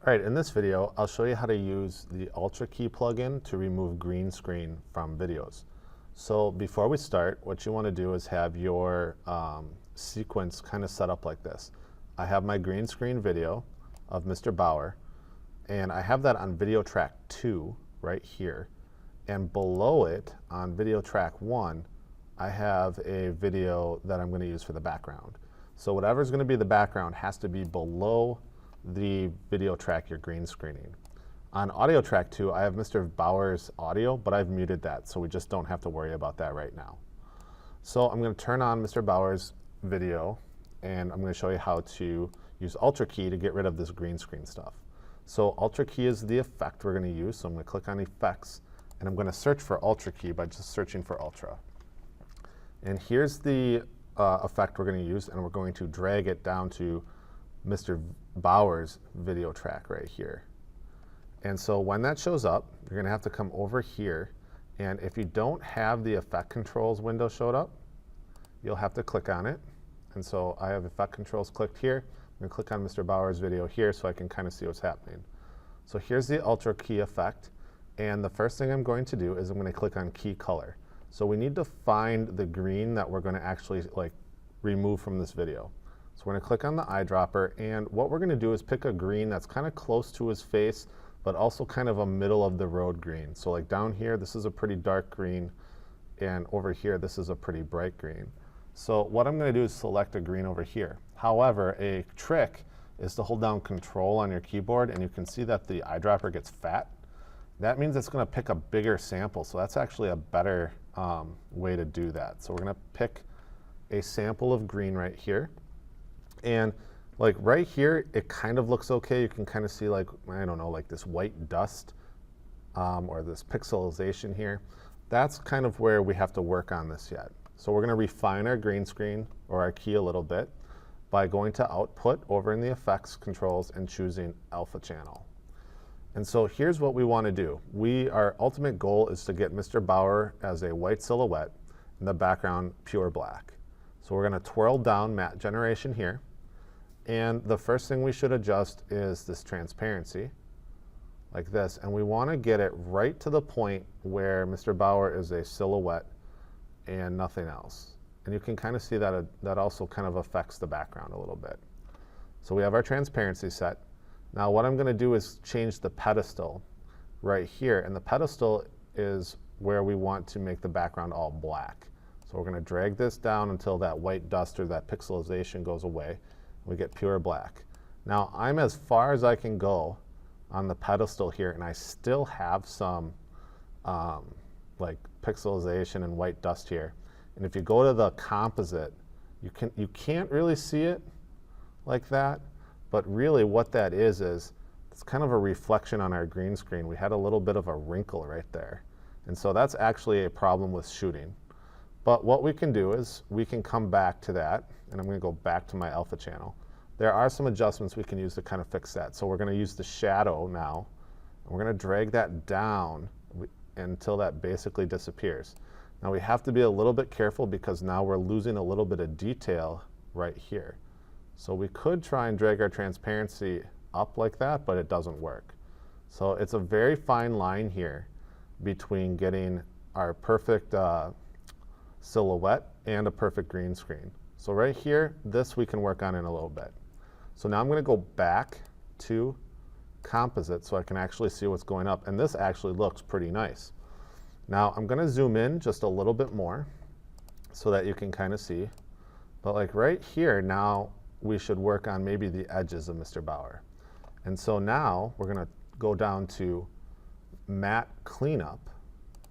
All right, in this video, I'll show you how to use the Ultra Key plugin to remove green screen from videos. So before we start, what you want to do is have your sequence kind of set up like this. I have my green screen video of Mr. Bauer, and I have that on video track 2 right here. And below it, on video track 1, I have a video that I'm going to use for the background. So whatever's going to be the background has to be below the video track you're green screening. On audio track 2, I have Mr. Bauer's audio, but I've muted that, so we just don't have to worry about that right now. So I'm going to turn on Mr. Bauer's video, and I'm going to show you how to use Ultra Key to get rid of this green screen stuff. So Ultra Key is the effect we're going to use, so I'm going to click on Effects, and I'm going to search for Ultra Key by just searching for Ultra. And here's the effect we're going to use, and we're going to drag it down to Mr. Bauer's video track right here. And so when that shows up, you're going to have to come over here, and if you don't have the effect controls window showed up, you'll have to click on it. And so I have effect controls clicked here. I'm going to click on Mr. Bauer's video here so I can kind of see what's happening. So here's the Ultra Key effect, and the first thing I'm going to do is I'm going to click on Key Color. So we need to find the green that we're going to actually remove from this video. So we're going to click on the eyedropper, and what we're going to do is pick a green that's kind of close to his face, but also kind of a middle of the road green. So like down here, this is a pretty dark green, and over here, this is a pretty bright green. So what I'm going to do is select a green over here. However, a trick is to hold down Control on your keyboard, and you can see that the eyedropper gets fat. That means it's going to pick a bigger sample, so that's actually a better way to do that. So we're going to pick a sample of green right here. And like right here, it kind of looks okay. You can kind of see like, I don't know, like this white dust or this pixelization here. That's kind of where we have to work on this yet. So we're going to refine our green screen or our key a little bit by going to Output over in the Effects controls and choosing Alpha Channel. And so here's what we want to do. Our ultimate goal is to get Mr. Bauer as a white silhouette and the background pure black. So we're going to twirl down matte generation here. And the first thing we should adjust is this transparency, like this. And we want to get it right to the point where Mr. Bauer is a silhouette and nothing else. And you can kind of see that that also kind of affects the background a little bit. So we have our transparency set. Now what I'm going to do is change the pedestal right here. And the pedestal is where we want to make the background all black. So we're going to drag this down until that white dust or that pixelization goes away. We get pure black. Now I'm as far as I can go on the pedestal here, and I still have some like pixelization and white dust here. And if you go to the composite, you can't really see it like that, but really what that is it's kind of a reflection on our green screen. We had a little bit of a wrinkle right there. And so that's actually a problem with shooting. But what we can do is we can come back to that, and I'm going to go back to my alpha channel. There are some adjustments we can use to kind of fix that. So we're going to use the shadow now, and we're going to drag that down until that basically disappears. Now we have to be a little bit careful because now we're losing a little bit of detail right here. So we could try and drag our transparency up like that, but it doesn't work. So it's a very fine line here between getting our perfect silhouette and a perfect green screen. So right here, this we can work on in a little bit. So now I'm going to go back to composite so I can actually see what's going up. And this actually looks pretty nice. Now I'm going to zoom in just a little bit more so that you can kind of see. But like right here, now we should work on maybe the edges of Mr. Bauer. And so now we're going to go down to matte cleanup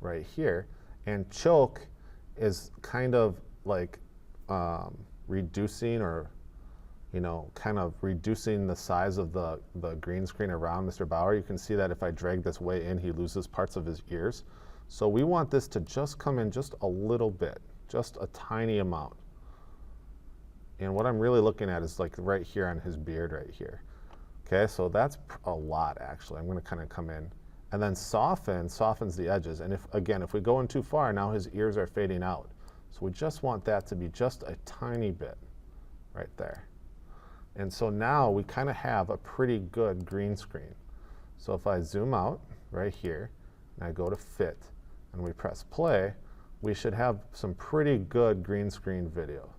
right here, and choke is kind of like reducing or kind of reducing the size of the green screen around Mr. Bauer. You can see that if I drag this way in, he loses parts of his ears. So we want this to just come in just a little bit, just a tiny amount. And what I'm really looking at is like right here on his beard right here. Okay, so that's a lot actually. I'm going to kind of come in. And then softens the edges. And if we go in too far, now his ears are fading out. So we just want that to be just a tiny bit right there. And so now we kind of have a pretty good green screen. So if I zoom out right here, and I go to fit, and we press play, we should have some pretty good green screen video.